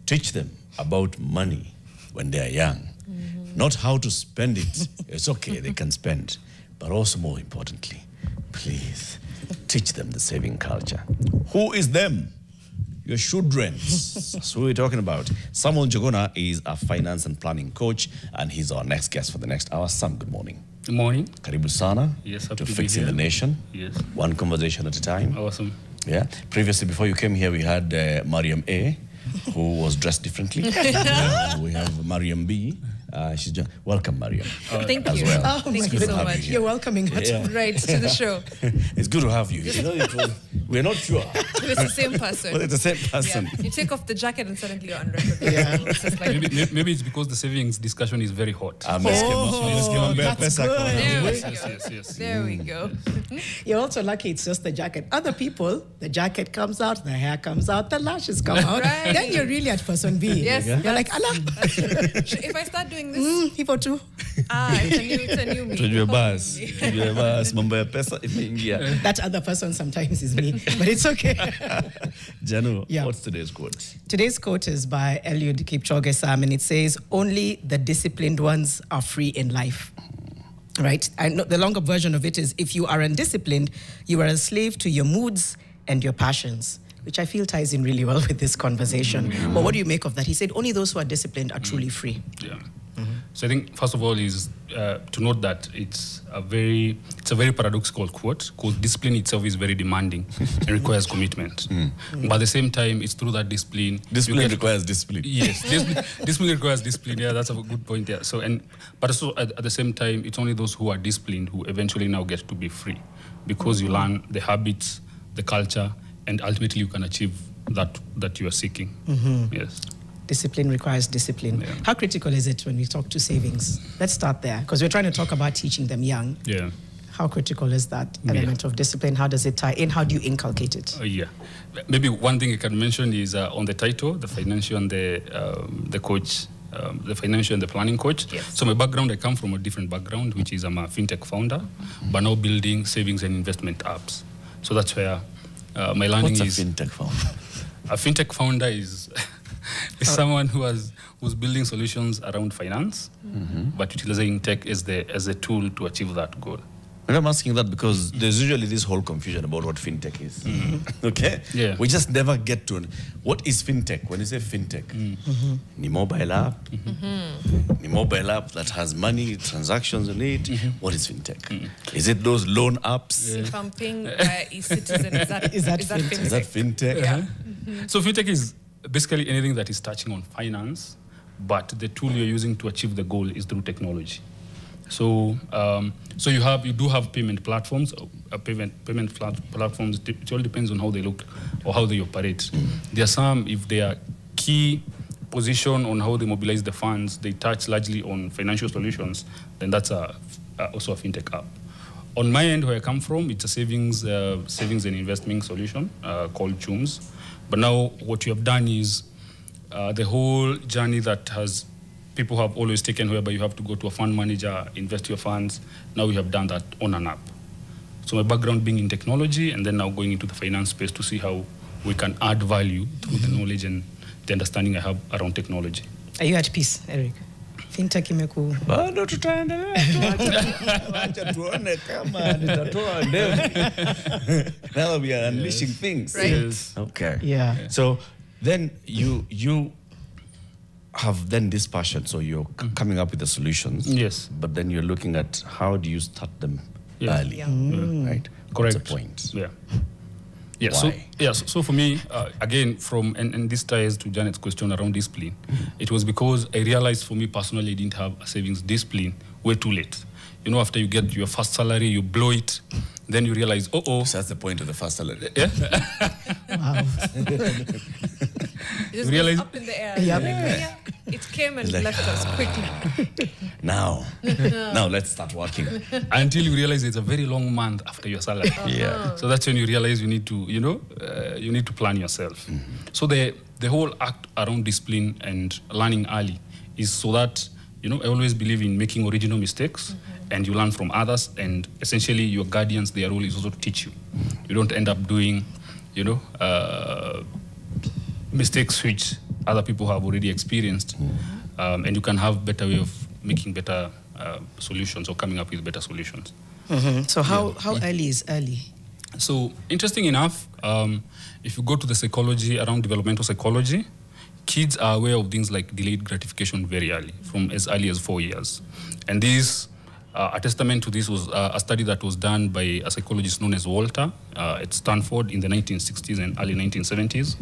Teach them about money when they are young. Not how to spend it. It's okay, they can spend. But also more importantly, please, teach them the saving culture. Who is them? Your children. That's who we're talking about. Samuel Njuguna is a finance and planning coach, and he's our next guest for the next hour. Sam, good morning. Good morning. Karibu sana. Yes, to Fixing the Nation. Yes. One conversation at a time. Awesome. Yeah. Previously, before you came here, we had Mariam A, who was dressed differently. We have Mariam B. She's just welcome, Mariam. Thank you. Well. Oh, thank you so much. You're welcoming her right to the show. It's good to have you. We're not sure. It's the same person. But it's the same person. Yeah. You take off the jacket and suddenly you're unrecognizable. It's just like maybe it's because the savings discussion is very hot. That's good. Yes. There we go. You're also lucky it's just the jacket. Other people, the jacket comes out, the hair comes out, the lashes come out. Right. Then you're really at person B. Yes. You're like, Allah. If I start doing this, People too. it's a new me. That other person sometimes is me, but it's okay. Janu, Yeah. what's today's quote? Today's quote is by Eliud Kipchoge Sam, and it says, "Only the disciplined ones are free in life." Right? And the longer version of it is, if you are undisciplined, you are a slave to your moods and your passions, which I feel ties in really well with this conversation. But what do you make of that? He said, only those who are disciplined are truly free. Yeah. So I think first of all is to note that it's a very paradoxical quote, because discipline itself is very demanding and requires commitment. But at the same time, it's through that discipline. Discipline requires discipline. Yes, discipline requires discipline. Yeah, that's a good point. Yeah. So but also at the same time, it's only those who are disciplined who eventually now get to be free, because you learn the habits, the culture, and ultimately you can achieve that you are seeking. Yes. Discipline requires discipline. Yeah. How critical is it when we talk to savings? Let's start there, because we're trying to talk about teaching them young. Yeah. How critical is that element of discipline? How does it tie in? How do you inculcate it? Yeah. Maybe one thing I can mention is on the title, the financial and the coach, the financial and the planning coach. Yes. So my background, I come from a different background, which is I'm a fintech founder, but now building savings and investment apps. So that's where my learning is. What's a fintech founder? A fintech founder is someone who's building solutions around finance, but utilizing tech as a tool to achieve that goal. And I'm asking that because there's usually this whole confusion about what fintech is. Okay? Yeah. We just never get to what is fintech. When you say fintech, ni mobile app, ni mobile app that has money, transactions in it. What is fintech? Is it those loan apps? If I'm paying by e-citizen, is that fintech? Is that fintech? Yeah. So fintech is basically anything that is touching on finance, but the tool you're using to achieve the goal is through technology. So you do have payment platforms. Payment platforms. It all depends on how they look or how they operate. There are some, if they are key position on how they mobilize the funds, they touch largely on financial solutions. Then that's also a fintech app. On my end, where I come from, it's a savings and investment solution called Chooms. But now what you have done is the whole journey that people have always taken, whereby you have to go to a fund manager, invest your funds. Now we have done that on an app. So my background being in technology, and then now going into the finance space to see how we can add value through the knowledge and the understanding I have around technology. Are you at peace, Eric? Fintech imeku. Bado tutaendelea. Acha tuone kama nitatoa ndevu. Now we are unleashing things. Right. Yes. Okay. Yeah. So then you have then this passion, so you're coming up with the solutions. Yes. But then you're looking at how do you start them early, right? Correct. That's the point. Yeah. Yeah. Why? So for me, again, and this ties to Janet's question around discipline. It was because I realized for me personally, I didn't have a savings discipline way too late. You know, after you get your first salary, you blow it, then you realize, So that's the point of the first salary. Yeah. Wow. It just Realize- goes up in the air. Yep. Yeah. It came and left us quickly. Now let's start working. Until you realize it's a very long month after your salary. Yeah. So that's when you realize you need to, you need to plan yourself. So the whole act around discipline and learning early is so that, I always believe in making original mistakes and you learn from others, and essentially your guardians, their role is also to teach you. You don't end up doing, mistakes which other people have already experienced, and you can have better way of making better solutions or coming up with better solutions. So how early is early? So interesting enough, if you go to the psychology around developmental psychology, kids are aware of things like delayed gratification very early, from as early as 4 years. And this, a testament to this was a study that was done by a psychologist known as Walter at Stanford in the 1960s and early 1970s.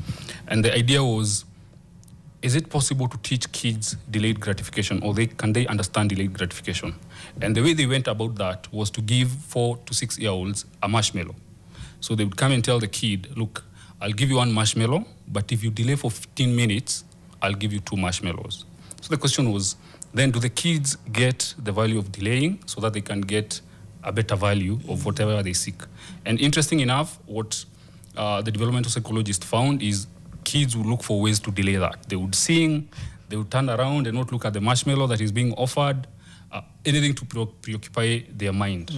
And the idea was, is it possible to teach kids delayed gratification, or can they understand delayed gratification? And the way they went about that was to give 4 to 6 year olds a marshmallow. So they would come and tell the kid, look, I'll give you 1 marshmallow, but if you delay for 15 minutes, I'll give you 2 marshmallows. So the question was, then do the kids get the value of delaying so that they can get a better value of whatever they seek? And interesting enough, what the developmental psychologist found is kids would look for ways to delay that. They would sing, they would turn around and not look at the marshmallow that is being offered, anything to preoccupy their mind.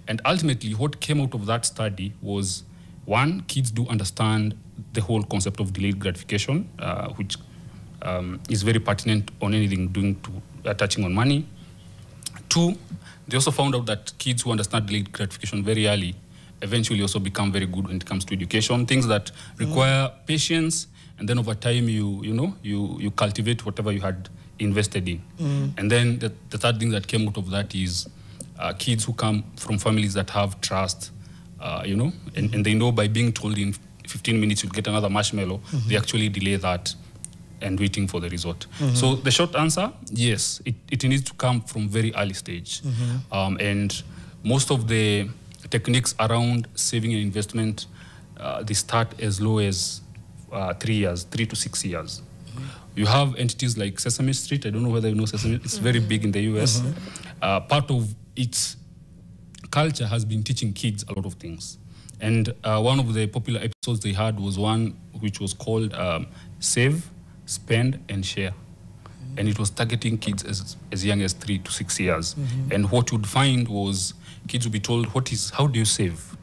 And ultimately, what came out of that study was, 1, kids do understand the whole concept of delayed gratification, which is very pertinent on anything touching on money. 2, they also found out that kids who understand delayed gratification very early eventually also become very good when it comes to education, things that require patience, and then over time you cultivate whatever you had invested in. And then the third thing that came out of that is kids who come from families that have trust, and they know by being told in 15 minutes you'll get another marshmallow, they actually delay that and waiting for the result. So the short answer, yes, it needs to come from very early stage. And most of the techniques around saving and investment, they start as low as 3 years, 3 to 6 years. You have entities like Sesame Street. I don't know whether you know Sesame. It's very big in the US. Part of its culture has been teaching kids a lot of things. And one of the popular episodes they had was one which was called Save, Spend, and Share. And it was targeting kids as young as 3 to 6 years. And what you'd find was kids would be told, how do you save?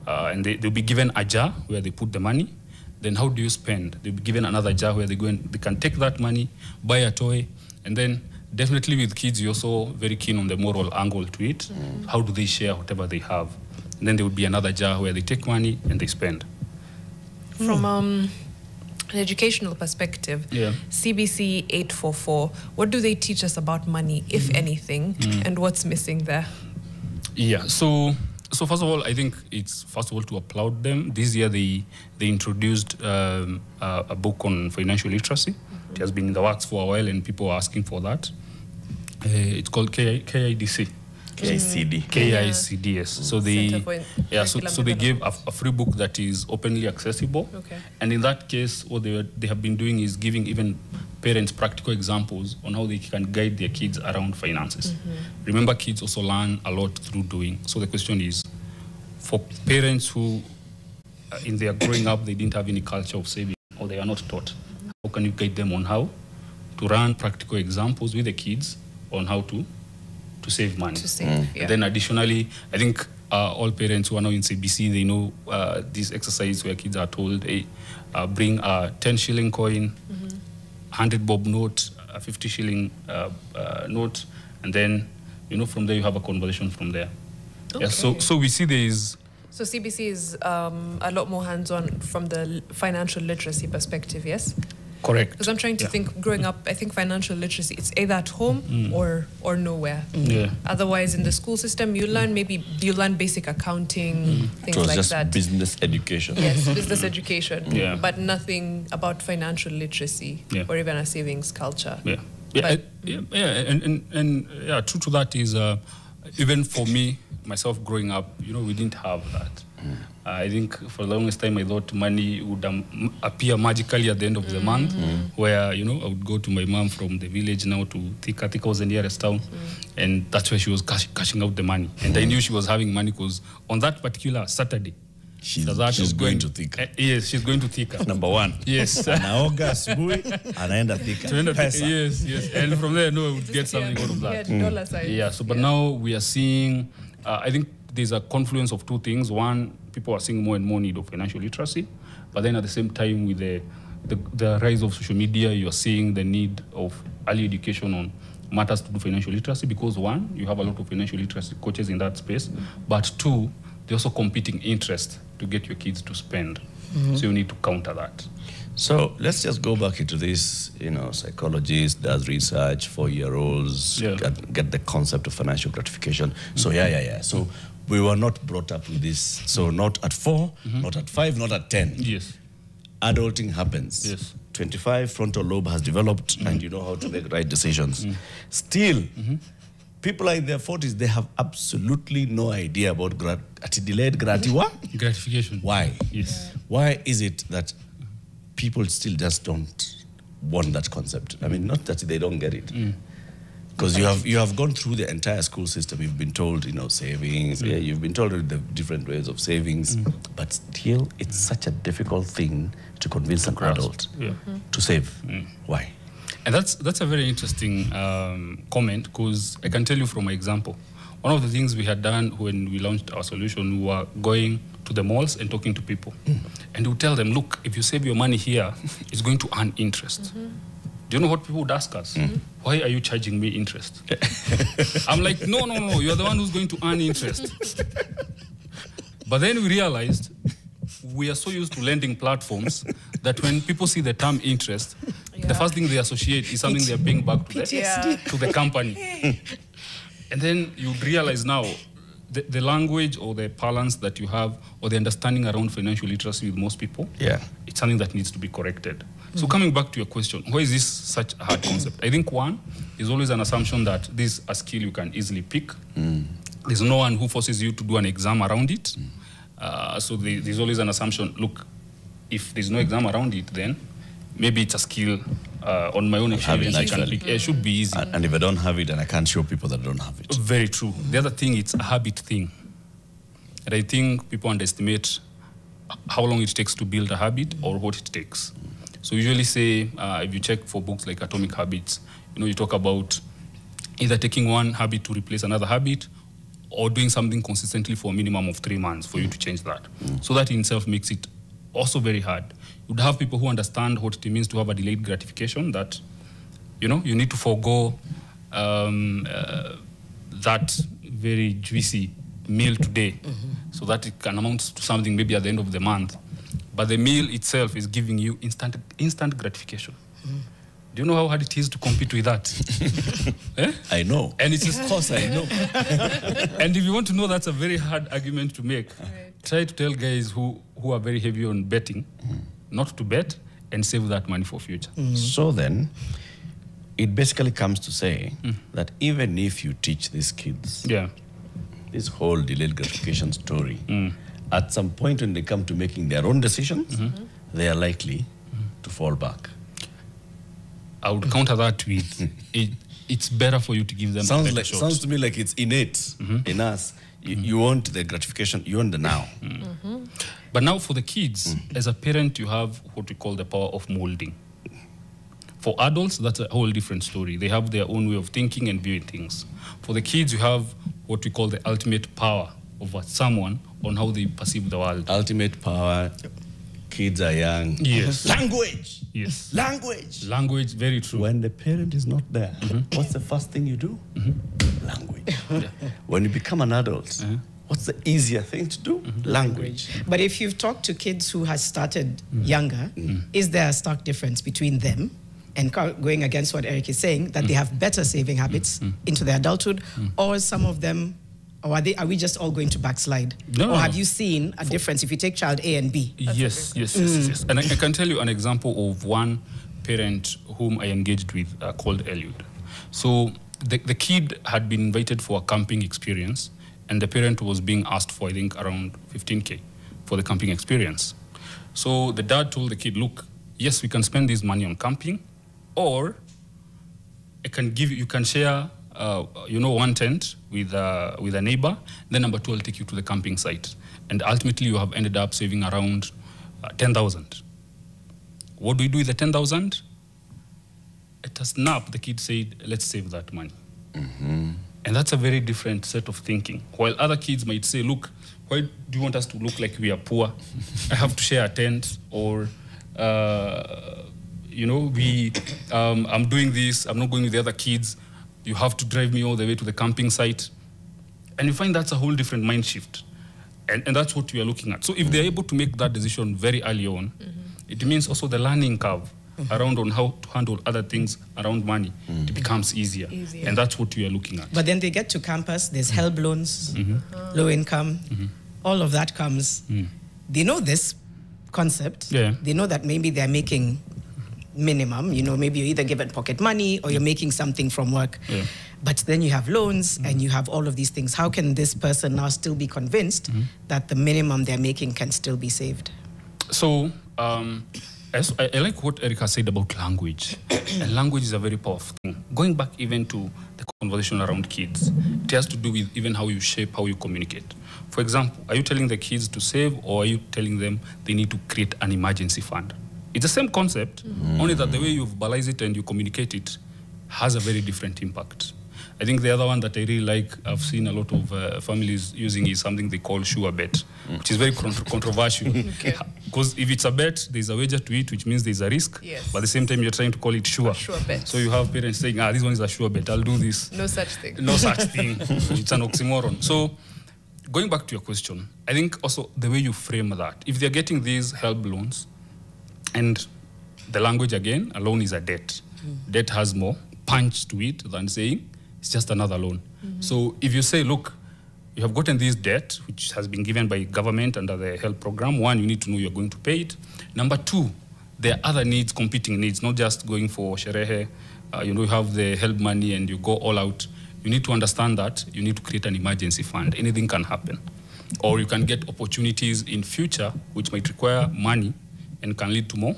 And they'll be given a jar where they put the money. Then how do you spend? They'll be given another jar where they can take that money, buy a toy, and then definitely with kids, you're also very keen on the moral angle to it. How do they share whatever they have? And then there would be another jar where they take money and they spend. From an educational perspective, CBC 844, what do they teach us about money, if anything, and what's missing there? Yeah, so first of all, I think it's first of all to applaud them. This year they introduced a book on financial literacy. It has been in the works for a while, and people are asking for that. It's called KIDC. KICD, yes. So they gave a free book that is openly accessible. And in that case, what they have been doing is giving even parents practical examples on how they can guide their kids around finances. Remember, kids also learn a lot through doing. So the question is, for parents who, in their growing up, they didn't have any culture of saving, or they are not taught, how can you guide them on how to run practical examples with the kids on how to save money? And then additionally, I think all parents who are now in CBC, they know this exercise where kids are told, hey, bring a 10 shilling coin, 100 bob note, a 50 shilling note, and then, from there you have a conversation from there. Yeah, so we see there is... So CBC is a lot more hands-on from the financial literacy perspective, yes? Correct. Because I'm trying to think, growing up, I think financial literacy, it's either at home or nowhere. Otherwise, in the school system, you learn basic accounting, things like that. Just business education. Yes, business education. But nothing about financial literacy or even a savings culture. And true to that is, even for me, myself growing up, we didn't have that. I think for the longest time I thought money would appear magically at the end of the month, where I would go to my mom from the village now to Thika. Thika was the nearest town, and that's where she was cashing out the money. And I knew she was having money because on that particular Saturday, she's going to Thika. Yes, she's going to Thika. Number one. Yes. Anaoga asubuhi, anaenda Thika. Yes. And from there, I would get something out of that. Yeah. So, but now we are seeing, I think there's a confluence of two things. One, people are seeing more and more need of financial literacy, but then at the same time with the the rise of social media, you're seeing the need of early education on matters to do financial literacy, because one, you have a lot of financial literacy coaches in that space, but two, there's also competing interest to get your kids to spend. So you need to counter that. So let's just go back into this, psychologist does research, 4-year-olds, get the concept of financial gratification. So So we were not brought up with this. So not at 4, not at 5, not at 10. Yes. Adulting happens. Yes. 25, frontal lobe has developed, and you know how to make right decisions. Still, people are in their 40s, they have absolutely no idea about delayed gratification. Why? Yes. Why is it that people still just don't want that concept? I mean, not that they don't get it. Because you have gone through the entire school system. You've been told, savings. Yeah, you've been told the different ways of savings. But still, it's such a difficult thing to convince an adult to save. Why? And that's a very interesting comment, because I can tell you from my example. One of the things we had done when we launched our solution, we were going to the malls and talking to people. And we tell them, look, if you save your money here, it's going to earn interest. Do you know what people would ask us? Why are you charging me interest? I'm like, no, you're the one who's going to earn interest. But then we realized we are so used to lending platforms that when people see the term interest, the first thing they associate is something they're paying back to the company. And then you realize now, the language or the balance that you have or the understanding around financial literacy with most people, it's something that needs to be corrected. So coming back to your question, why is this such a hard concept? I think one is always an assumption that this is a skill you can easily pick. There's no one who forces you to do an exam around it. So there's always an assumption, look, if there's no exam around it, then maybe it's a skill on my own experience I can pick. It should be easy. And if I don't have it, then I can't show people that I don't have it. Very true. The other thing, it's a habit thing. And I think people underestimate how long it takes to build a habit or what it takes. So usually say, if you check for books like Atomic Habits, you talk about either taking one habit to replace another habit or doing something consistently for a minimum of 3 months for you to change that. So that in itself makes it also very hard. You'd have people who understand what it means to have a delayed gratification, that, you need to forego that very juicy meal today so that it can amount to something maybe at the end of the month. But the meal itself is giving you instant gratification. Do you know how hard it is to compete with that? I know. And it's of course I know. And if you want to know, that's a very hard argument to make. Try to tell guys who are very heavy on betting not to bet and save that money for future. So then, it basically comes to say that even if you teach these kids this whole delayed gratification story, at some point when they come to making their own decisions, they are likely to fall back. I would counter that with it's better for you to give them a better shot. Sounds to me like it's innate in us. You want the gratification, you want the now. But now for the kids, as a parent, you have what we call the power of molding. For adults, that's a whole different story. They have their own way of thinking and viewing things. For the kids, you have what we call the ultimate power over someone on how they perceive the world. Ultimate power. Kids are young. Yes. Language. Yes. Language. Language, very true. When the parent is not there, what's the first thing you do? Language. When you become an adult, what's the easier thing to do? Language. But if you've talked to kids who have started younger, is there a stark difference between them and going against what Eric is saying, that they have better saving habits into their adulthood, or some of them, or are we just all going to backslide? No. Or have you seen a difference if you take child A and B? Yes. And I can tell you an example of one parent whom I engaged with called Eliud. So the kid had been invited for a camping experience, and the parent was being asked for, I think, around 15K for the camping experience. So the dad told the kid, look, yes, we can spend this money on camping, or you can share one tent with a neighbor, then number 2, I'll take you to the camping site. And ultimately, you have ended up saving around 10,000. What do we do with the 10,000? At a snap, the kid said, let's save that money. And that's a very different set of thinking. While other kids might say, look, why do you want us to look like we are poor? I have to share a tent, or you know, I'm doing this, I'm not going with the other kids, you have to drive me all the way to the camping site. And you find that's a whole different mind shift. And that's what we are looking at. So if they're able to make that decision very early on, it means also the learning curve around on how to handle other things around money, it becomes easier. And that's what we are looking at. But then they get to campus, there's help loans, low income, all of that comes. They know this concept. They know that maybe they're making minimum, you know, maybe you're either given pocket money or you're making something from work. But then you have loans and you have all of these things. How can this person now still be convinced that the minimum they're making can still be saved? So, I like what Erica said about language. And language is a very powerful thing. Going back even to the conversation around kids, it has to do with even how you shape, how you communicate. For example, are you telling the kids to save, or are you telling them they need to create an emergency fund? It's the same concept, only that the way you verbalize it and you communicate it has a very different impact. I think the other one that I really like, I've seen a lot of families using, is something they call sure bet, which is very controversial. Because if it's a bet, there's a wager to it, which means there's a risk. But at the same time, you're trying to call it sure. Sure bet. So you have parents saying, this one is a sure bet, I'll do this. No such thing. No such thing. It's an oxymoron. So going back to your question, I think also the way you frame that, if they're getting these help loans, and the language again, a loan is a debt. Debt has more punch to it than saying it's just another loan. So if you say, look, you have gotten this debt, which has been given by government under the help program, one, you need to know you're going to pay it. Number two, there are other needs, competing needs, not just going for sherehe. You know, you have the help money and you go all out. You need to understand that you need to create an emergency fund. Anything can happen. Or you can get opportunities in future which might require money and can lead to more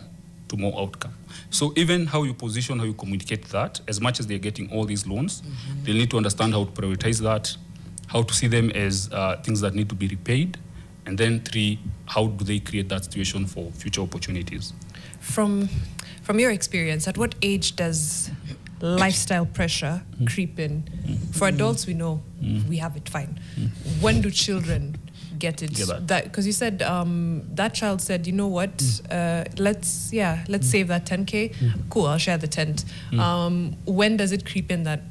outcome. So even how you position, how you communicate that, as much as they're getting all these loans, they'll need to understand how to prioritize that, how to see them as things that need to be repaid, and then three, how do they create that situation for future opportunities? From your experience, at what age does lifestyle pressure creep in? For adults, we know we have it fine. When do children get it? That because you said that child said, you know what, let's save that 10K. Cool, I'll share the tent. When does it creep in that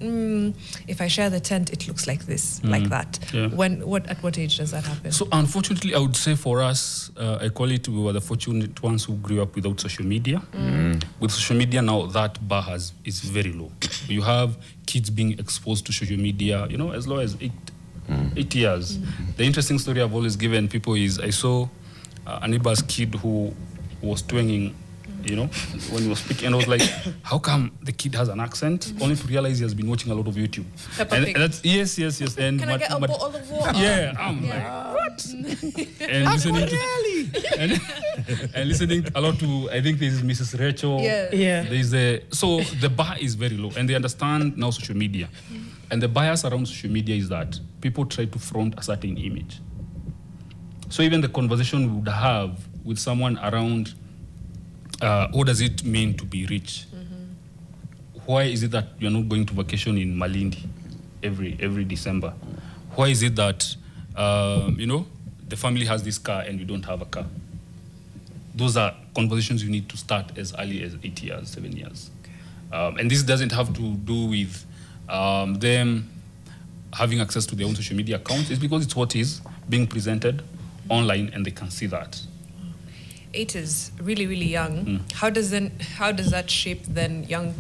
if I share the tent, it looks like this, like that? At what age does that happen? So unfortunately, I would say for us, I call it, we were the fortunate ones who grew up without social media. With social media now, that bar is very low. You have kids being exposed to social media, you know, as low as 8 years. The interesting story I've always given people is I saw a neighbor's kid who was twanging, you know, when he was speaking, and I was like, how come the kid has an accent? Only to realize he has been watching a lot of YouTube. And that's, yes. And can I get a bottle of water? Yeah, I'm like, what? And listening and listening a lot to, I think there's Mrs. Rachel. So the bar is very low, and they understand now social media. And the bias around social media is that people try to front a certain image. So even the conversation we would have with someone around what does it mean to be rich? Why is it that you're not going to vacation in Malindi every December? Why is it that you know, the family has this car and you don't have a car? Those are conversations you need to start as early as 8 years, 7 years. And this doesn't have to do with them having access to their own social media accounts. It's because it's what is being presented online and they can see that. 8 is really, really young. How does that shape then young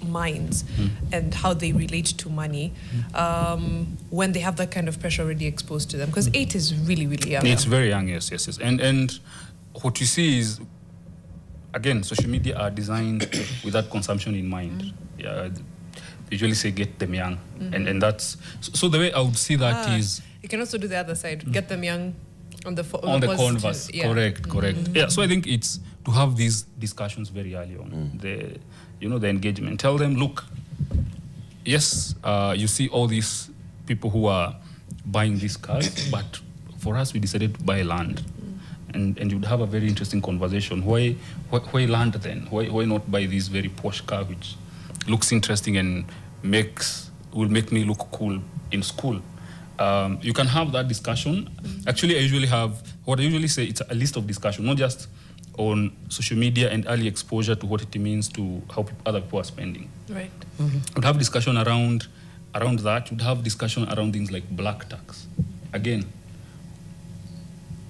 minds and how they relate to money when they have that kind of pressure already exposed to them? Because 8 is really, really young. It's very young, yes. And what you see is, again, social media are designed with that consumption in mind. They usually say get them young. And that's, so the way I would see that is... You can also do the other side, get them young on the converse. Correct. Yeah, so I think it's to have these discussions very early on. The engagement. Tell them, look, yes, you see all these people who are buying these cars, but for us, we decided to buy land. And you'd have a very interesting conversation. Why land then? Why not buy this very posh car which looks interesting and will make me look cool in school? You can have that discussion. Actually, what I usually say, it's a list of discussion, not just, on social media and early exposure to what it means to how other people are spending. Right. We'd have discussion around that. We'd have discussion around things like black tax. Again,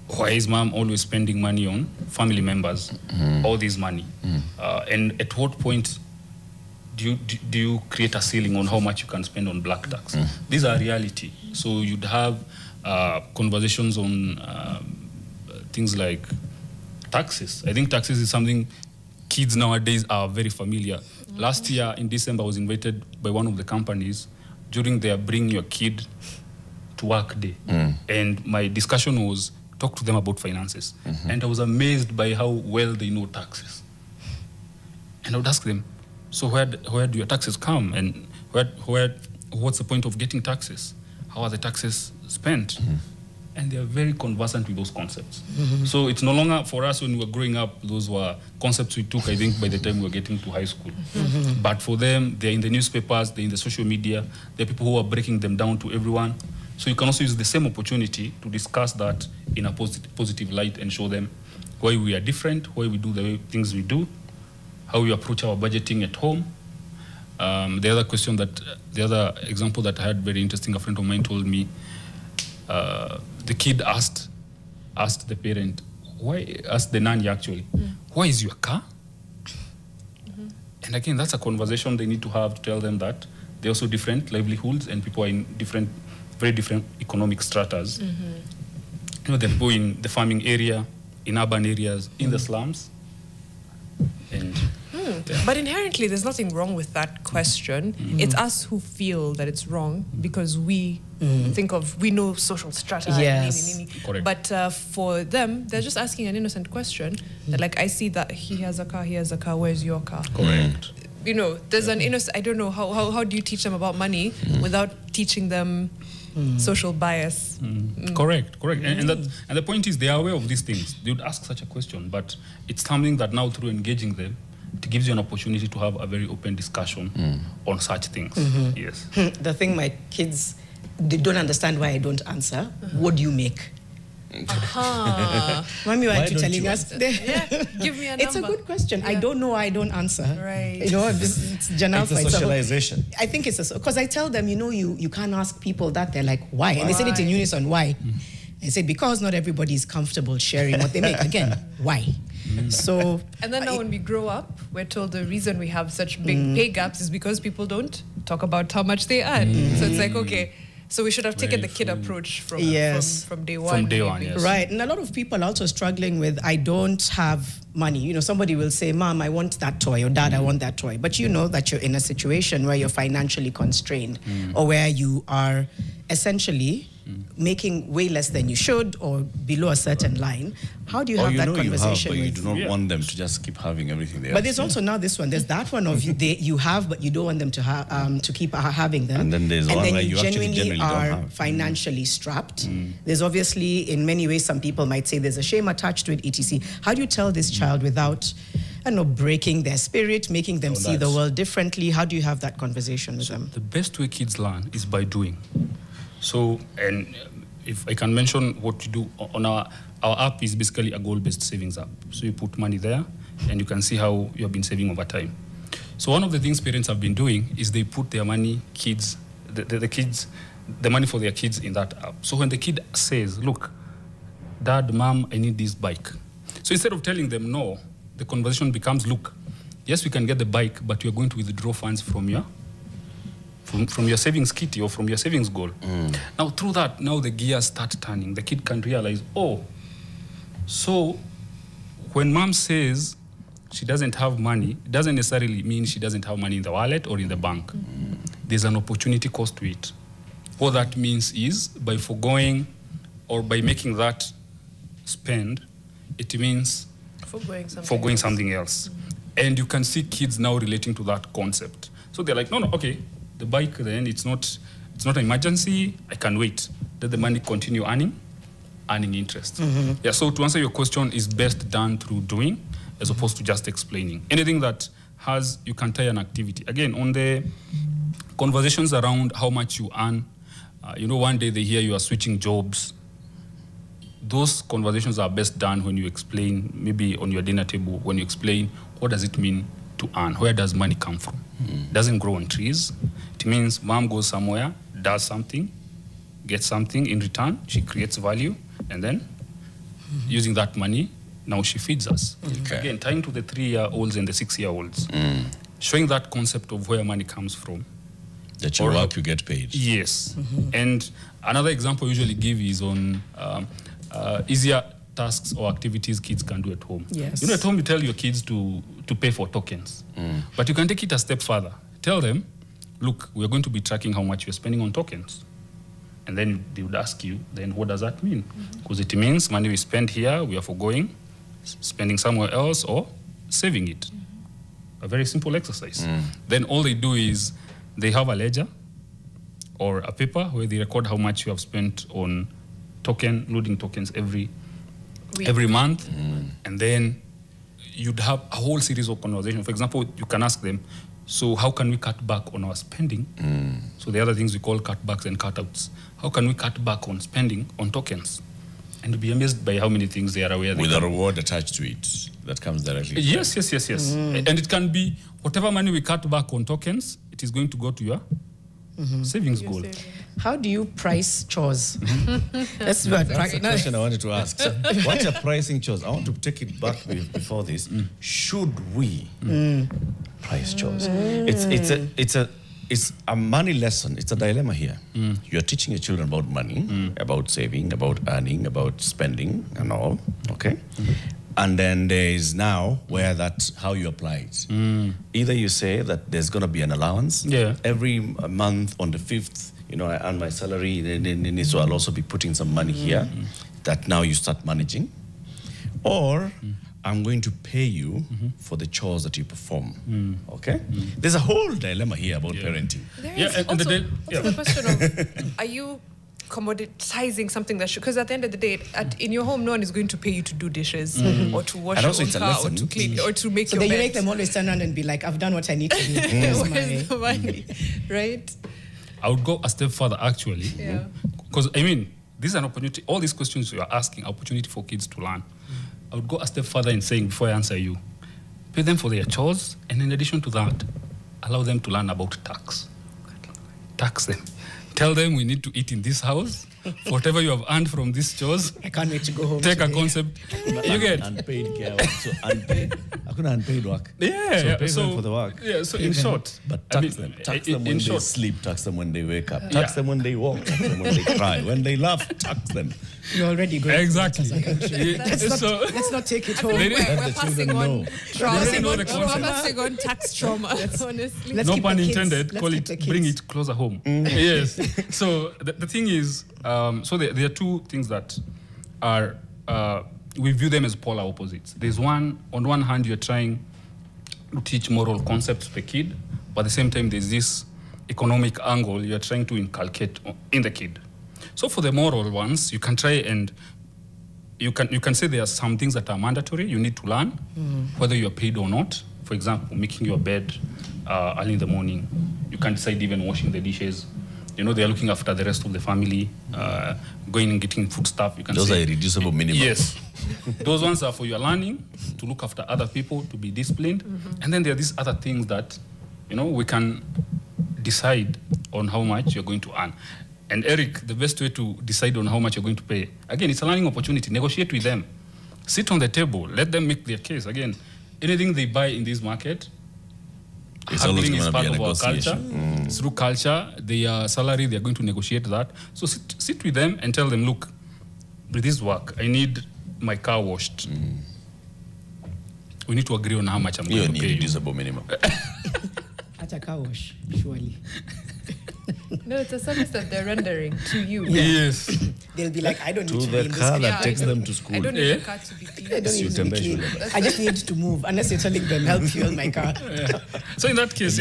why is mom always spending money on family members, all this money? And at what point do you create a ceiling on how much you can spend on black tax? These are reality. So you'd have conversations on things like taxes. I think taxes is something kids nowadays are very familiar. Last year in December, I was invited by one of the companies during their Bring Your Kid to Work Day. And my discussion was talk to them about finances. And I was amazed by how well they know taxes. And I would ask them, so where do your taxes come? And what's the point of getting taxes? How are the taxes spent? And they are very conversant with those concepts. So it's no longer, for us when we were growing up, those were concepts we took, I think, by the time we were getting to high school. But for them, they're in the newspapers, they're in the social media, there are people who are breaking them down to everyone. So you can also use the same opportunity to discuss that in a positive light and show them why we are different, why we do the way things we do, how we approach our budgeting at home. The other example that I had very interesting, a friend of mine told me, the kid asked the parent, asked the nanny actually, why is your car? And again, that's a conversation they need to have to tell them that they're also different livelihoods and people are in very different economic stratas. You know, there are people in the farming area, in urban areas, in the slums. And but inherently, there's nothing wrong with that question. It's us who feel that it's wrong because we we know social strata. Yes. Correct. But for them, they're just asking an innocent question. That like, I see that he has a car, where's your car? correct. You know, there's an innocent, I don't know, how do you teach them about money without teaching them social bias? Correct. And the point is, they are aware of these things. They would ask such a question, but it's something that now through engaging them, it gives you an opportunity to have a very open discussion on such things. Yes. The thing my kids, they don't understand why I don't answer. What do you make? Mommy, why aren't you telling us? Yeah, give me a number. It's a good question. I don't know why I don't answer. Right. You know, it's general It's a socialization. I think it's because I tell them, you know, you can't ask people that. They're like, why? And they said it in unison, why? I said, because not everybody is comfortable sharing what they make. Again, why? So, and then now when we grow up, we're told the reason we have such big pay gaps is because people don't talk about how much they earn. So it's like, okay, so we should have taken the kid approach from day one. From day one, yes. Right. And a lot of people are also struggling with, I don't have money. You know, somebody will say, Mom, I want that toy, or Dad, I want that toy. But you know that you're in a situation where you're financially constrained or where you are essentially making way less than you should or below a certain line. How do you have that conversation? You do not want them to just keep having everything they have. But there's also now this one. There's that one of you have, but you don't want them to keep having them. And then there's one where you genuinely are don't have. financially strapped. There's obviously, in many ways, some people might say there's a shame attached to it, etc. How do you tell this child without, I don't know, breaking their spirit, making them see the world differently? How do you have that conversation with them? The best way kids learn is by doing. So, and if I can mention what you do on our app is basically a goal-based savings app. So you put money there and you can see how you have been saving over time. So one of the things parents have been doing is they put their money, the money for their kids in that app. So when the kid says, look, Dad, Mom, I need this bike. So instead of telling them no, the conversation becomes, look, yes, we can get the bike, but you're going to withdraw funds from your savings kitty or from your savings goal. Now, through that, now the gears start turning. The kid can realize, oh, so when Mom says she doesn't have money, it doesn't necessarily mean she doesn't have money in the wallet or in the bank. There's an opportunity cost to it. What that means is by foregoing or by making that spend, it means foregoing something else. And you can see kids now relating to that concept. So they're like, no, okay, the bike then, it's not an emergency, I can wait. Let the money continue earning interest. Yeah, so to answer your question, is best done through doing as opposed to just explaining. Anything that you can tie an activity. Again, on the conversations around how much you earn, you know, one day they hear you are switching jobs, those conversations are best done when you explain, maybe on your dinner table, when you explain what does it mean to earn, where does money come from? It doesn't grow on trees. It means mom goes somewhere, does something, gets something in return, she creates value, and then using that money, now she feeds us. Okay. Again, tying to the 3-year-olds and the 6-year-olds, showing that concept of where money comes from. That you work, you get paid. Yes. And another example I usually give is on easier tasks or activities kids can do at home. Yes. You know, at home you tell your kids to pay for tokens. But you can take it a step further. Tell them, look, we're going to be tracking how much you're spending on tokens. And then they would ask you, then what does that mean? Because it means money we spend here, we are foregoing, spending somewhere else, or saving it. A very simple exercise. Then all they do is they have a ledger or a paper where they record how much you have spent on loading tokens every month. And then you'd have a whole series of conversations. For example, you can ask them, so how can we cut back on our spending? So the other things we call cutbacks and cutouts. How can we cut back on spending on tokens? And you'll be amazed by how many things they are aware. With a reward attached to it that comes directly. Yes. And it can be whatever money we cut back on tokens, it is going to go to your savings goal. How do you price chores? That's what That's the question I wanted to ask. So, what are pricing chores? I want to take it back before this. Should we price chores? It's a money lesson. It's a dilemma here. You're teaching your children about money, about saving, about earning, about spending and all, okay? And then there is now where that's how you apply it. Either you say that there's going to be an allowance every month on the 5th, you know, I earn my salary, so I'll also be putting some money here that now you start managing. Or I'm going to pay you for the chores that you perform. Okay? There's a whole dilemma here about parenting. There is also the question of, are you commoditizing something that should, because at the end of the day, in your home, no one is going to pay you to do dishes or to wash your own car or to clean or to make your bed. So then you make them always turn around and be like, I've done what I need to do. Where's the money? Right? I would go a step further, actually. Because, I mean, this is an opportunity. All these questions you are asking, opportunity for kids to learn. I would go a step further in saying, before I answer you, pay them for their chores, and in addition to that, allow them to learn about tax. Tax them. Tell them we need to eat in this house. Whatever you have earned from these chores, I can't wait to go home. Take a concept. You get unpaid care. So unpaid. I couldn't unpaid work. Yeah. So pay them for the work. Yeah. So in short, but tax them. Tax them when they sleep. Tax them when they wake up. Tax them when they walk. Tax them when they cry. When they laugh, tax them. You're already going. Exactly. Let's not take it home. We're passing on trauma. We're passing on tax trauma. Honestly, no pun intended. Call it. Bring it closer home. Yes. So the thing is, so there are two things that are we view them as polar opposites. There's one, on one hand, you're trying to teach moral concepts to the kid, but at the same time, there's this economic angle you're trying to inculcate in the kid. So for the moral ones, you can try and you can say there are some things that are mandatory. You need to learn, whether you're paid or not. For example, making your bed early in the morning. You can decide even washing the dishes. You know, they're looking after the rest of the family, going and getting food stuff. You can Those are irreducible minimum. Yes. Those ones are for your learning, to look after other people, to be disciplined. And then there are these other things that, you know, we can decide on how much you're going to earn. And Eric, the best way to decide on how much you're going to pay, again, it's a learning opportunity. Negotiate with them. Sit on the table. Let them make their case. Again, anything they buy in this market, it's always going to be a of our culture. negotiation. Through culture, their salary, they're going to negotiate that. So sit with them and tell them, look, with this work, I need my car washed. We need to agree on how much I'm going to pay you. Irreducible minimum. At a car wash, surely. No, it's a service that they're rendering to you. Yes. They'll be like, I don't need To to be the in this car car. that takes them to school. I don't need the car to be clean. I don't need to be clean. I just need to move, unless you're telling them, help fuel my car. So in that case,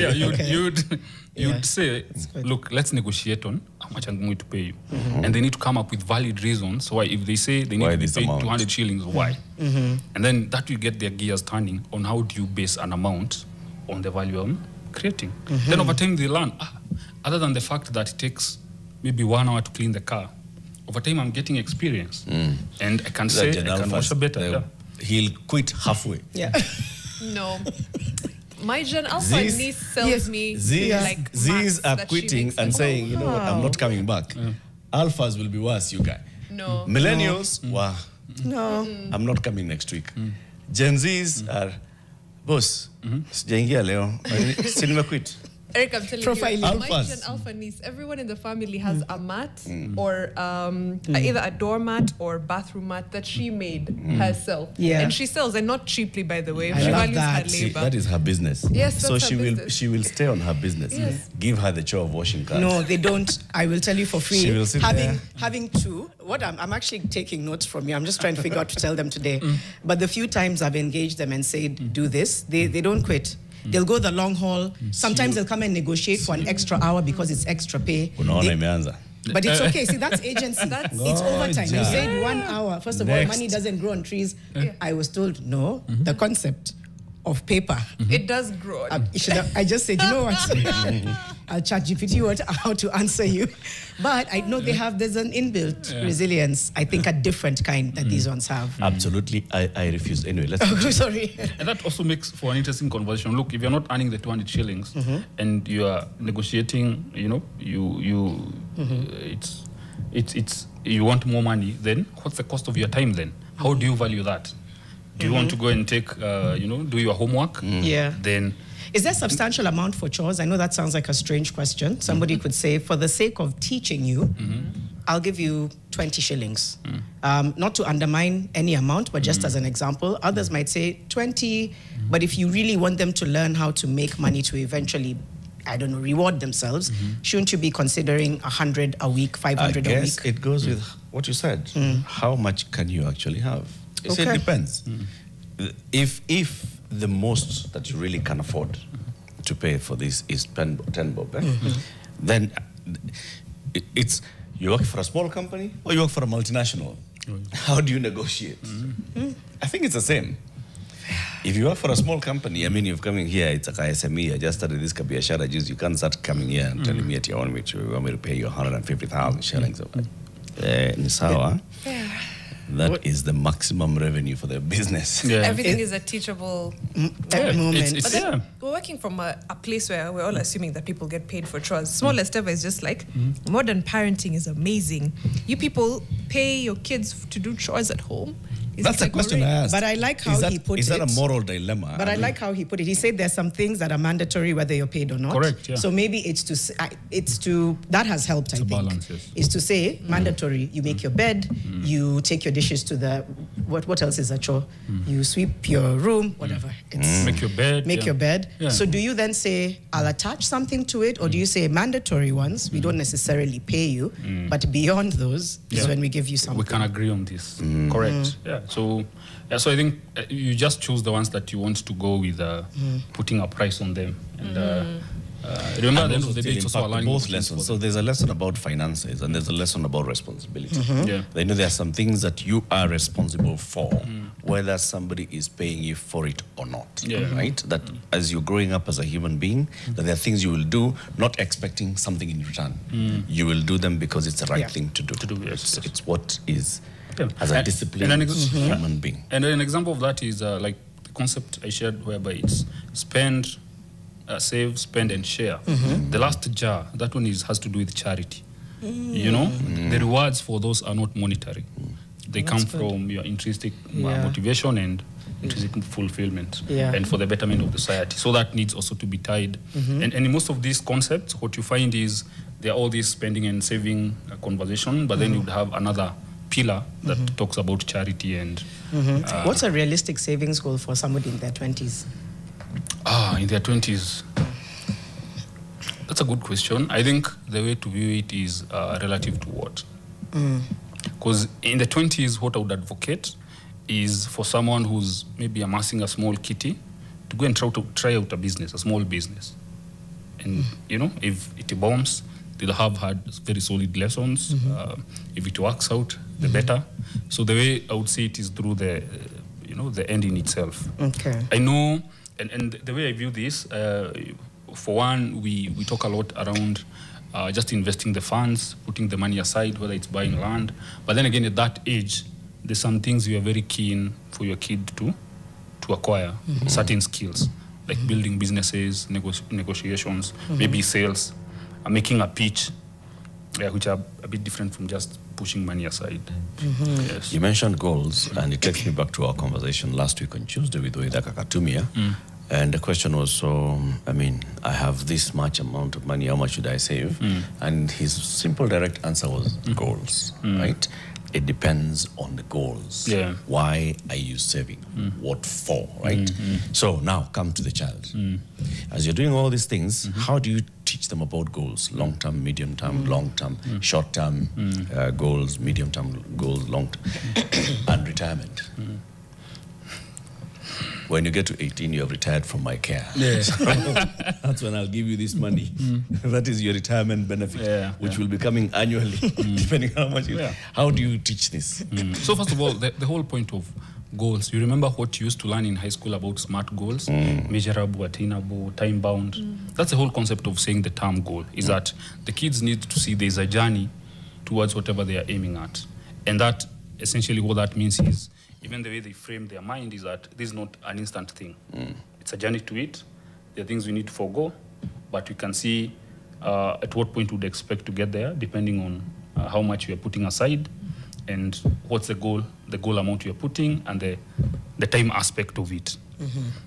you'd say, look, let's negotiate on how much I'm going to pay you. And they need to come up with valid reasons why. If they say they need to pay 200 shillings, why? And then that will get their gears turning on how do you base an amount on the value I'm creating. Then over time they learn, other than the fact that it takes maybe 1 hour to clean the car, over time I'm getting experience, and I can say I can wash better. He'll quit halfway. Yeah. No. My Gen Alpha niece sells me like Z's are quitting and saying, you know what, I'm not coming back. Alphas will be worse, you guys. No. Millennials, wow. No. I'm not coming next week. Gen Zs are, boss, sijaingia leo. Cinema quit. Eric, I'm telling Profiling. you, my Gen Alpha niece, everyone in the family has a mat or either a doormat or bathroom mat that she made herself. Yeah. And she sells, and not cheaply, by the way. I She love values that. her See, labor. that is her business. Yes, so that's she her will business. she will stay on her business. Yes. Give her the chore of washing cars. No, they don't. I will tell you for free. She will sit there. Having two. What I'm actually taking notes from you. I'm just trying to figure out to tell them today. But the few times I've engaged them and said, do this, they don't quit. They'll go the long haul. Sometimes they'll come and negotiate for an extra hour because it's extra pay. Unaona imeanza. But it's okay. See, that's agency. It's overtime. You said 1 hour. First of all, money doesn't grow on trees. I was told, no, the concept of paper. It does grow. I just said, you know what? I'll chat GPT how to answer you. But I know there's an inbuilt resilience, I think a different kind that these ones have. Absolutely. I refuse. Anyway, let's Oh, sorry. And that also makes for an interesting conversation. Look, if you're not earning the 200 shillings and you are negotiating, you know, it's you want more money, then what's the cost of your time then? How do you value that? Do you want to go and take, do your homework? Yeah. Then... Is there a substantial amount for chores? I know that sounds like a strange question. Somebody could say, for the sake of teaching you, I'll give you 20 shillings. Not to undermine any amount, but just as an example. Others might say 20, but if you really want them to learn how to make money to eventually, I don't know, reward themselves, shouldn't you be considering 100 a week, 500 a week? I guess it goes with what you said. How much can you actually have? It depends. If the most that you really can afford to pay for this is 10 bob, then it's you work for a small company or you work for a multinational. How do you negotiate? I think it's the same. If you work for a small company, I mean, you're coming here, it's a SME, I just started this Kabiashara juice, you can't start coming here and telling me that you want me to pay you 150,000 shillings. Nisawa. That is the maximum revenue for the business. Yeah. Everything is a teachable moment. But then we're working from a place where we're all assuming that people get paid for chores. Smallest ever is just like, modern parenting is amazing. You people pay your kids to do chores at home. That's a question I asked. But I like how he put it. Is that a moral dilemma? But I like how he put it. He said there's some things that are mandatory whether you're paid or not. Correct, yeah. So maybe that has helped, I think. Balance, yes. Is to say, mandatory, you make your bed, you take your dishes to the, what else is a chore? You sweep your room, whatever. It's make your bed. Make your bed. Yeah. So do you then say, I'll attach something to it, or do you say mandatory ones, we don't necessarily pay you, but beyond those is when we give you something. We can agree on this. Correct. Yeah. So I think you just choose the ones that you want to go with putting a price on them. And remember, at the end of the day, it's also aligning both lessons. So there's a lesson about finances and there's a lesson about responsibility. Yeah. I know there are some things that you are responsible for, whether somebody is paying you for it or not. Yeah. Right? That as you're growing up as a human being, that there are things you will do not expecting something in return. You will do them because it's the right thing to do. Yes. It's what is as a disciplined human being. And an example of that is like the concept I shared, whereby it's spend, save, spend, and share. The last jar, that one has to do with charity. You know, the rewards for those are not monetary. They come from your intrinsic motivation and intrinsic fulfillment, and for the betterment of the society. So that needs also to be tied. And in most of these concepts, what you find is there are all these spending and saving conversation, but then you would have another pillar that talks about charity and... What's a realistic savings goal for somebody in their 20s? In their 20s? That's a good question. I think the way to view it is relative to what? Because in the 20s, what I would advocate is for someone who's maybe amassing a small kitty to go and try out a business, a small business. And, you know, if it bombs, they'll have had very solid lessons. If it works out, the better. So the way I would see it is through the, the end in itself. Okay. I know, and the way I view this, for one, we talk a lot around just investing the funds, putting the money aside, whether it's buying land. But then again, at that age, there's some things you are very keen for your kid to acquire, certain skills, like building businesses, negotiations, maybe sales, making a pitch, which are a bit different from just pushing money aside. Yes. You mentioned goals, and it takes me back to our conversation last week on Tuesday with Oidaka Katumia. And the question was, so, I mean, I have this much amount of money, how much should I save? And his simple, direct answer was goals, right? It depends on the goals. Yeah. Why are you saving? What for, right? So now come to the child. As you're doing all these things, how do you teach them about goals? Long-term, medium-term, long-term, short-term goals, medium-term goals, long-term, and retirement. When you get to 18, you have retired from my care. Yeah. So that's when I'll give you this money. That is your retirement benefit, which will be coming annually, depending on how much you... How do you teach this? So first of all, the whole point of goals, you remember what you used to learn in high school about SMART goals? Measurable, attainable, time-bound. That's the whole concept of saying the term goal, is that the kids need to see there's a journey towards whatever they are aiming at. And that, essentially what that means is, even the way they frame their mind is that this is not an instant thing. It's a journey to it. There are things we need to forego, but we can see at what point we'd expect to get there, depending on how much we are putting aside and what's the goal amount we are putting, and the time aspect of it.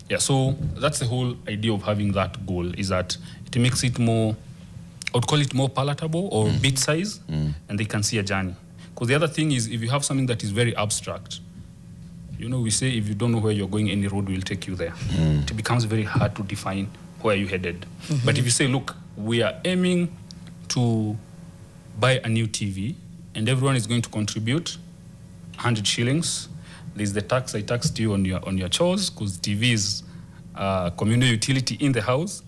Yeah, so that's the whole idea of having that goal, is that it makes it more, I would call it more palatable or bit size, and they can see a journey. Because the other thing is, if you have something that is very abstract, you know, we say if you don't know where you're going, any road will take you there. It becomes very hard to define where you're headed. But if you say, look, we are aiming to buy a new TV, and everyone is going to contribute 100 shillings. There's the tax I taxed you on your chores, because TV is a communal utility in the house.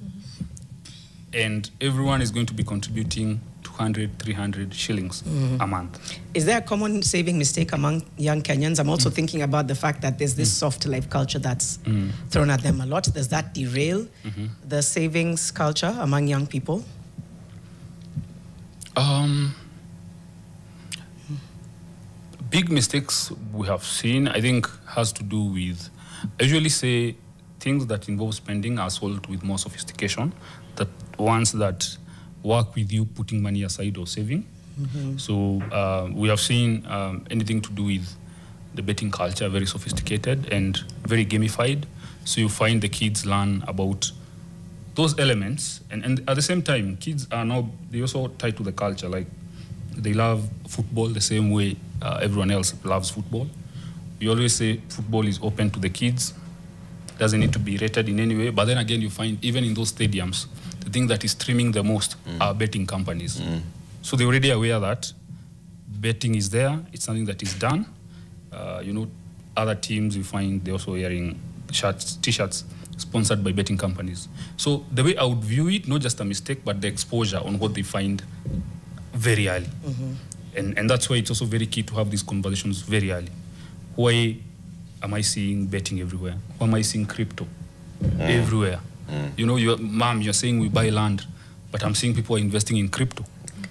And everyone is going to be contributing 200, 300 shillings a month. Is there a common saving mistake among young Kenyans? I'm also thinking about the fact that there's this soft life culture that's thrown at them a lot. Does that derail the savings culture among young people? Big mistakes we have seen, I think, has to do with, I usually say things that involve spending are sold with more sophistication, that ones that work with you putting money aside or saving. So we have seen anything to do with the betting culture, very sophisticated and very gamified. So you find the kids learn about those elements. And at the same time, kids are now, they also tied to the culture. Like, they love football the same way everyone else loves football. We always say football is open to the kids. Doesn't need to be rated in any way. But then again, you find even in those stadiums, the thing that is streaming the most are betting companies. So they're already aware that betting is there. It's something that is done. You know, other teams, you find they're also wearing shirts, T-shirts sponsored by betting companies. So the way I would view it, not just a mistake, but the exposure on what they find very early. And that's why it's also very key to have these conversations very early. Why am I seeing betting everywhere? Why am I seeing crypto everywhere? You know, you're saying we buy land, but I'm seeing people are investing in crypto.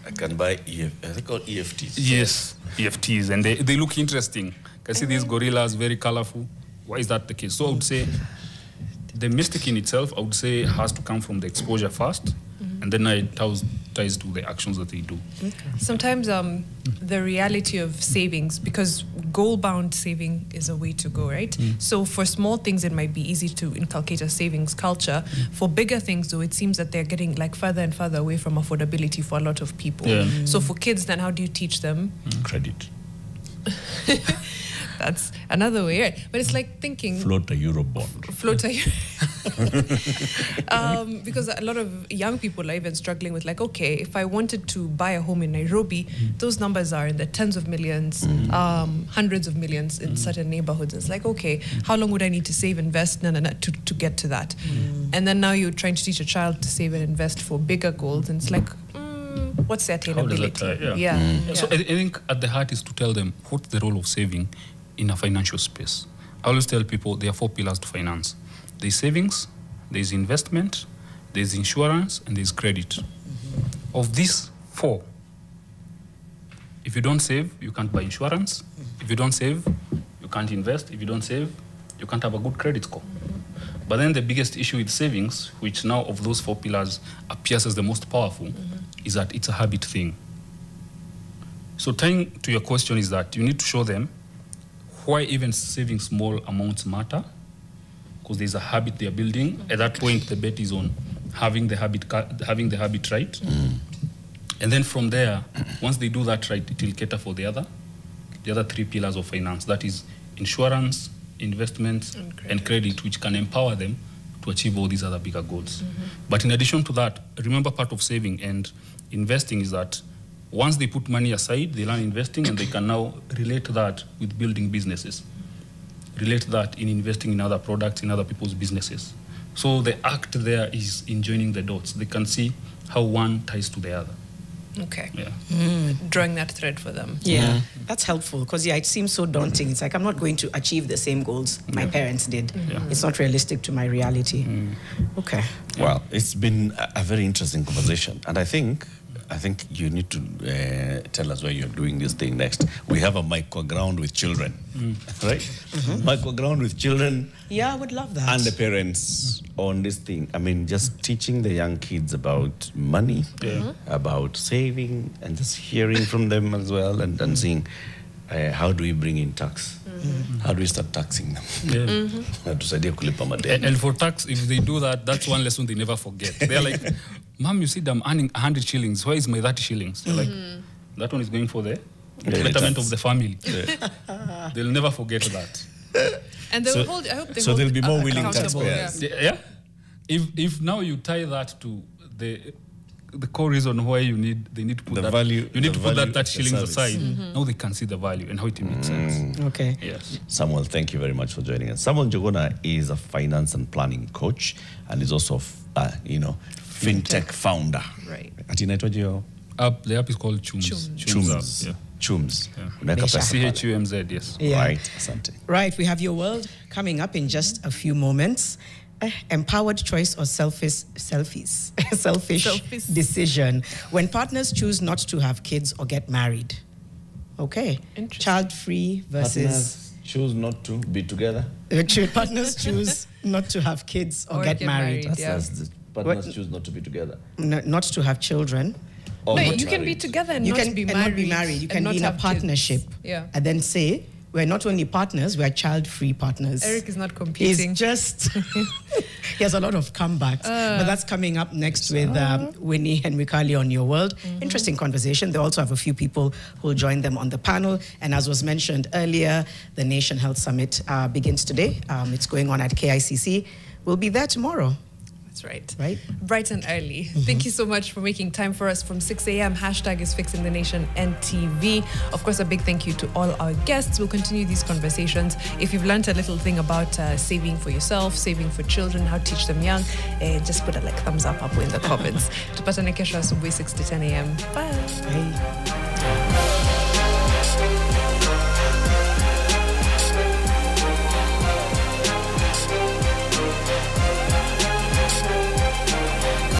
I can buy they're called EFTs. Yes, EFTs, and they look interesting. You can see these gorillas, very colorful. Why is that the case? So I would say the mistake in itself, I would say, has to come from the exposure first, and then it ties to the actions that they do. Sometimes the reality of savings, because goal-bound saving is a way to go, right? So for small things, it might be easy to inculcate a savings culture. For bigger things, though, it seems that they're getting like further and further away from affordability for a lot of people. So for kids, then how do you teach them? Credit. That's another way, right? But it's like thinking... Float a Euro bond. Float a because a lot of young people are even struggling with, like, okay, if I wanted to buy a home in Nairobi, those numbers are in the tens of millions, hundreds of millions in certain neighborhoods. It's like, okay, how long would I need to save, invest, to get to that? And then now you're trying to teach a child to save and invest for bigger goals, and it's like, what's the attainability? So I think at the heart is to tell them what's the role of saving in a financial space. I always tell people there are 4 pillars to finance. There's savings, there's investment, there's insurance, and there's credit. Of these 4, if you don't save, you can't buy insurance. If you don't save, you can't invest. If you don't save, you can't have a good credit score. But then the biggest issue with savings, which now of those 4 pillars appears as the most powerful, is that it's a habit thing. So tying to your question is that you need to show them why even saving small amounts matter, because there's a habit they're building. At that point, the bet is on having the habit right. And then from there, once they do that right, it will cater for the other 3 pillars of finance. That is insurance, investments, and credit, which can empower them to achieve all these other bigger goals. But in addition to that, remember, part of saving and investing is that once they put money aside, they learn investing, and they can now relate that with building businesses. Relate that in investing in other products, in other people's businesses. So the act there is in joining the dots. They can see how one ties to the other. Okay. Yeah. Drawing that thread for them. Yeah, that's helpful because it seems so daunting. It's like I'm not going to achieve the same goals my parents did. It's not realistic to my reality. Okay. Well, it's been a very interesting conversation, and I think you need to tell us where you're doing this thing next. We have a micro-ground with children, right? Micro-ground with children. Yeah, I would love that. And the parents on this thing. I mean, just teaching the young kids about money, about saving, and just hearing from them as well, and seeing how do we bring in tax? How do we start taxing them? And for tax, if they do that, that's one lesson they never forget. They're like, Mom, you see, I'm earning 100 shillings. Where is my 30 shillings? They're like, that one is going for the betterment of the family. They'll never forget that. And they'll hold, I hope they so hold there'll be more willing accountable, taxpayers. Yeah. If now you tie that to the core reason why they need to put The that value- you need the to put value that of 30 the shillings service. aside. Now they can see the value and how it makes sense. Okay. Yes. Samuel, thank you very much for joining us. Samuel Njuguna is a finance and planning coach, and is also, fintech founder. Right. Ati inaitwaje hiyo? The app is called Chums. Chums. Yeah. Chums. Yeah. Unaweka pesa pale. CHUMZ, yes. Yeah. Right. Asante. Right, we have your world coming up in just a few moments. Empowered choice or selfish decision. When partners choose not to have kids or get married. Okay. Interesting. Child-free versus... Partners choose not to be together. Partners choose not to have kids or get married. That's the partners choose not to be together. Not to have children. Or No, not you can be married. together and You not can be and married. not be married. You can and be in not a have partnership. kids. Yeah. And then say, we're not only partners, we're child-free partners. Eric is not competing. He's just, he has a lot of comebacks. But that's coming up next with Winnie and Mikali on Your World. Interesting conversation. They also have a few people who will join them on the panel. And as was mentioned earlier, the Nation Health Summit begins today. It's going on at KICC. We'll be there tomorrow. That's right. Right? Bright and early. Thank you so much for making time for us from 6 a.m. Hashtag is Fixing the Nation NTV. Of course, a big thank you to all our guests. We'll continue these conversations. If you've learned a little thing about saving for yourself, saving for children, how to teach them young, just put a thumbs up in the comments. Tupatane kesho asubuhi 6 to 10 a.m. Bye. Bye.